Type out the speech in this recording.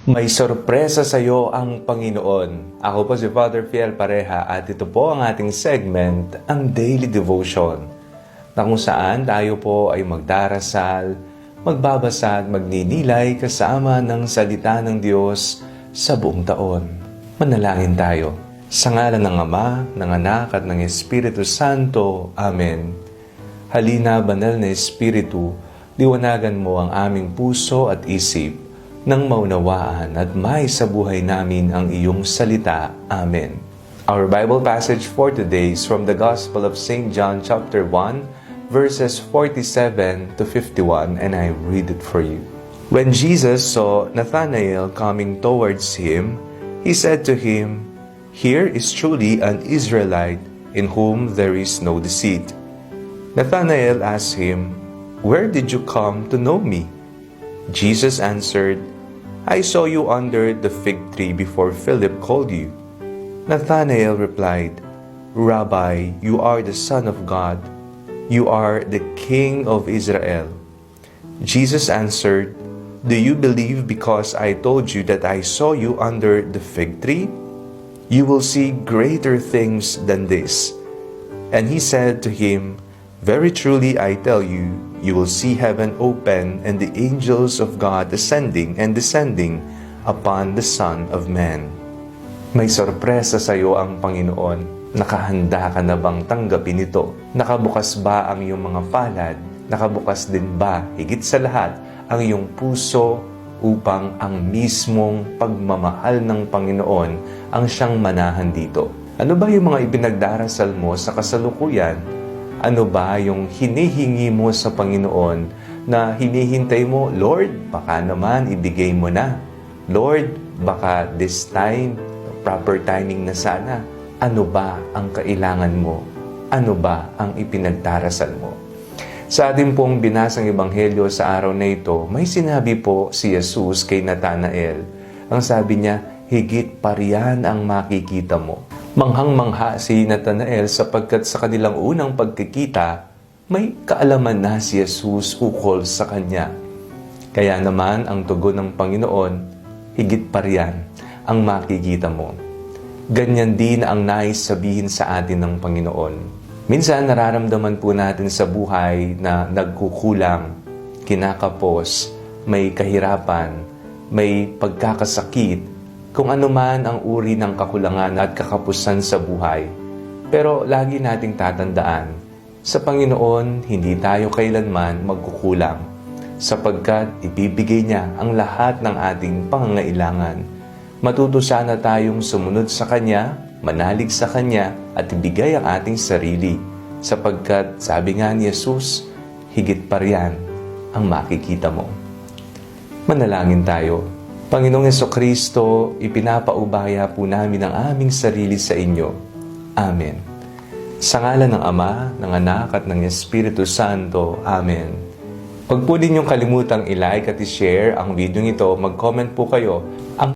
May sorpresa sa iyo ang Panginoon. Ako po si Father Fiel Pareha at ito po ang ating segment, ang Daily Devotion, na kung saan tayo po ay magdarasal, magbabasa at magninilay kasama ng salita ng Diyos sa buong taon. Manalangin tayo. Sa ngalan ng Ama, ng Anak at ng Espiritu Santo. Amen. Halina, banal na Espiritu, liwanagan mo ang aming puso at isip nang maunawaan at may sa buhay namin ang iyong salita. Amen. Our Bible passage for today is from the Gospel of St. John chapter 1, verses 47 to 51, and I read it for you. When Jesus saw Nathanael coming towards him, he said to him, "Here is truly an Israelite in whom there is no deceit." Nathanael asked him, "Where did you come to know me?" Jesus answered, "I saw you under the fig tree before Philip called you." Nathanael replied, "Rabbi, you are the Son of God. You are the King of Israel." Jesus answered, "Do you believe because I told you that I saw you under the fig tree? You will see greater things than this." And he said to him, "Very truly I tell you, you will see heaven open and the angels of God ascending and descending upon the Son of Man." May sorpresa sa iyo ang Panginoon. Nakahanda ka na bang tanggapin ito? Nakabukas ba ang iyong mga palad? Nakabukas din ba, higit sa lahat, ang iyong puso upang ang mismong pagmamahal ng Panginoon ang siyang manahan dito? Ano ba yung mga ipinagdarasal mo sa kasalukuyan? Ano ba yung hinihingi mo sa Panginoon na hinihintay mo, "Lord, baka naman ibigay mo na. Lord, baka this time, proper timing na sana." Ano ba ang kailangan mo? Ano ba ang ipinagdarasal mo? Sa ating pong binasang ebanghelyo sa araw na ito, may sinabi po si Jesus kay Nathanael. Ang sabi niya, "Higit pa riyan ang makikita mo." Manghang-mangha si Nathanael sapagkat sa kanilang unang pagkikita, may kaalaman na si Jesus ukol sa kanya. Kaya naman ang tugon ng Panginoon, higit pa riyan ang makikita mo. Ganyan din ang nais sabihin sa atin ng Panginoon. Minsan nararamdaman po natin sa buhay na nagkukulang, kinakapos, may kahirapan, may pagkakasakit, kung ano man ang uri ng kakulangan at kakapusan sa buhay. Pero lagi nating tatandaan, sa Panginoon, hindi tayo kailanman magkukulang, sapagkat ibibigay niya ang lahat ng ating pangangailangan. Matuto sana tayong sumunod sa Kanya, manalig sa Kanya, at ibigay ang ating sarili, sapagkat sabi nga ni Jesus, higit pa riyan ang makikita mo. Manalangin tayo. Panginoong Jesucristo, ipinapaubaya po namin ang aming sarili sa inyo. Amen. Sa ngalan ng Ama, ng Anak at ng Espiritu Santo. Amen. Huwag po ninyong kalimutang i-like at i-share ang video ito. Mag-comment po kayo.